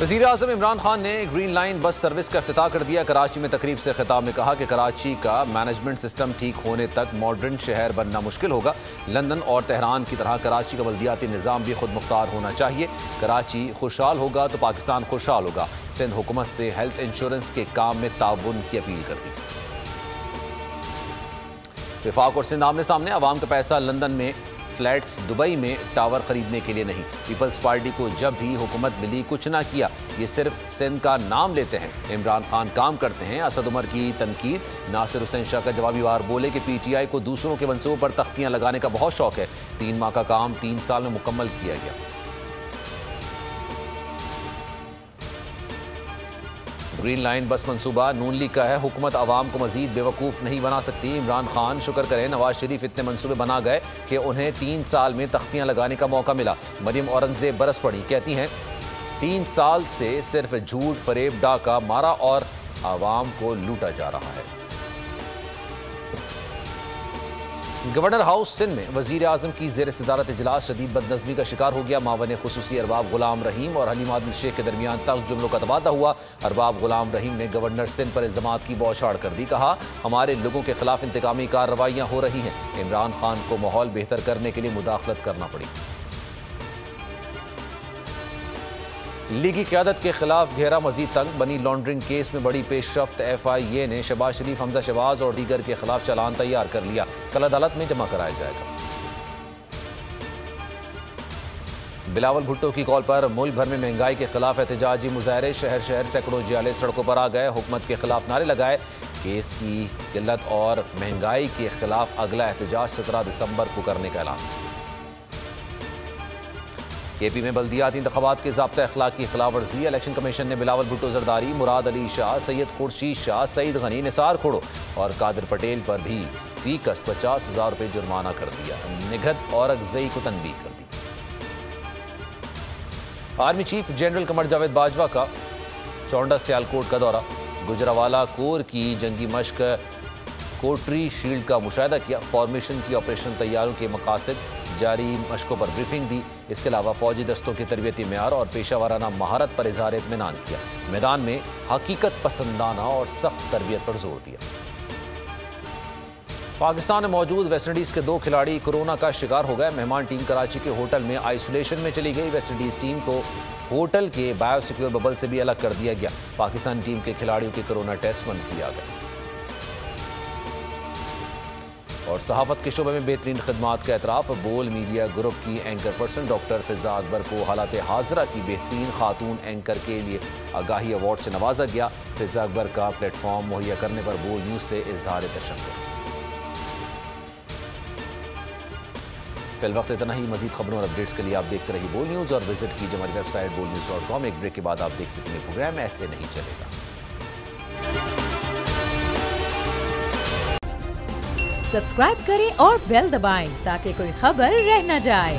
वज़ीर-ए-आज़म इमरान खान ने green line bus service का इफ्तिताह कर दिया। कराची में तकरीब से खिताब में कहा कि कराची का मैनेजमेंट सिस्टम ठीक होने तक मॉडर्न शहर बनना मुश्किल होगा। लंदन और तेहरान की तरह कराची का बल्दियाती निज़ाम भी खुद मुख्तार होना चाहिए। कराची खुशहाल होगा तो पाकिस्तान खुशहाल होगा। सिंध हुकूमत से हेल्थ इंश्योरेंस के काम में ताउन की अपील कर दी। विफाक और सिंध आमने सामने। अवाम का पैसा लंदन में फ्लैट्स, दुबई में टावर खरीदने के लिए नहीं। पीपल्स पार्टी को जब भी हुकूमत मिली कुछ ना किया। ये सिर्फ सिंध का नाम लेते हैं। इमरान खान काम करते हैं। असद उमर की तनकीद। नासिर हुसैन शाह का जवाबी वार बोले कि पीटीआई को दूसरों के मंसूबों पर तख्तियां लगाने का बहुत शौक है। 3 माह का काम 3 साल में मुकम्मल किया गया। ग्रीन लाइन बस मंसूबा नून लीग का है। हुकूमत अवाम को मजीद बेवकूफ़ नहीं बना सकती। इमरान खान शुक्र करें नवाज शरीफ इतने मंसूबे बना गए कि उन्हें 3 साल में तख्तियां लगाने का मौका मिला। मरियम औरंगजेब बरस पड़ी, कहती हैं 3 साल से सिर्फ झूठ, फरेब, डाका मारा और आवाम को लूटा जा रहा है। गवर्नर हाउस सिंध में वज़ीर-ए-आज़म की ज़ेर सदारत इजलास शदीद बदनज़मी का शिकार हो गया। मावन खुसूसी अरबाब गुलाम रहीम और हलीम आदिल शेख के दरमियान तल्ख़ जुमलों का तबादला हुआ। अरबाब गुलाम रहीम ने गवर्नर सिंध पर इल्ज़ामात की बौछार कर दी। कहा हमारे लोगों के खिलाफ इंतकामी कार्रवाइयाँ हो रही हैं। इमरान खान को माहौल बेहतर करने के लिए मुदाखलत करना पड़ी। लीगी क़यादत के खिलाफ घेरा मजीद तंग। मनी लॉन्ड्रिंग केस में बड़ी पेशरफ्त। FIA ने शहबाज शरीफ, हमजा शहबाज और दीगर के खिलाफ चालान तैयार कर लिया। कल अदालत में जमा कराया जाएगा। बिलावल भुट्टो की कॉल पर मुल्क भर में महंगाई के खिलाफ एहतजाजी मुजाहरे। शहर शहर सैकड़ों जियाले सड़कों पर आ गए। हुकूमत के खिलाफ नारे लगाए। केस की किल्लत और महंगाई के खिलाफ अगला एहतजाज 17 दिसंबर को करने का ऐलान। KP में बल्दियाती इंतखाबात के ज़ाब्ता अखलाक की खिलाफ वर्जी। इलेक्शन कमीशन ने बिलावल भुट्टो जरदारी, मुराद अली शाह, सैयद खुर्शीद शाह, सईद गनी, निसार खोड़ो और कादिर पटेल पर भी फीकस 50,000 रुपये जुर्माना कर दिया। निगहत और अगजई को तनबीह कर दी। Army chief general Qamar Javed Bajwa का चौंडा सियालकोट का दौरा। गुजरावाला कोर की जंगी मश्क कोटरी शील्ड का मुशाहिदा किया। फॉर्मेशन की ऑपरेशन तैयारों के मकासद, जारी मशकों पर ब्रीफिंग दी। इसके अलावा फौजी दस्तों की तरबियती मेयार और पेशा वाराना महारत पर इज़हार इत्मीनान किया। मैदान में हकीकत पसंदाना और सख्त तरबियत पर जोर दिया। पाकिस्तान में मौजूद वेस्टइंडीज़ के 2 खिलाड़ी कोरोना का शिकार हो गए। मेहमान टीम कराची के होटल में आइसोलेशन में चली गई। वेस्टइंडीज़ टीम को होटल के बायोसिक्योर बबल से भी अलग कर दिया गया। पाकिस्तान टीम के खिलाड़ियों के कोरोना टेस्ट मनफी आ गए। और सहाफ़त के शोबे में बेहतरीन खिदमात का एतराफ़। बोल मीडिया ग्रुप की एंकर पर्सन डॉक्टर फ़िज़ा अकबर को हालात हाज़रा की बेहतरीन खातून एंकर के लिए आगाही अवार्ड से नवाजा गया। फ़िज़ा अकबर का प्लेटफॉर्म मुहैया करने पर बोल न्यूज़ से इज़हार तशक्कुर। फिलवक्त इतना ही। मज़ीद खबरों और अपडेट्स के लिए आप देखते रहिए बोल न्यूज़ और विजिट कीजिए हमारी वेबसाइट bolnews.com। एक ब्रेक के बाद आप देख सकेंगे प्रोग्राम ऐसे नहीं चलेगा। सब्सक्राइब करें और बेल दबाएं ताकि कोई खबर रह न जाए।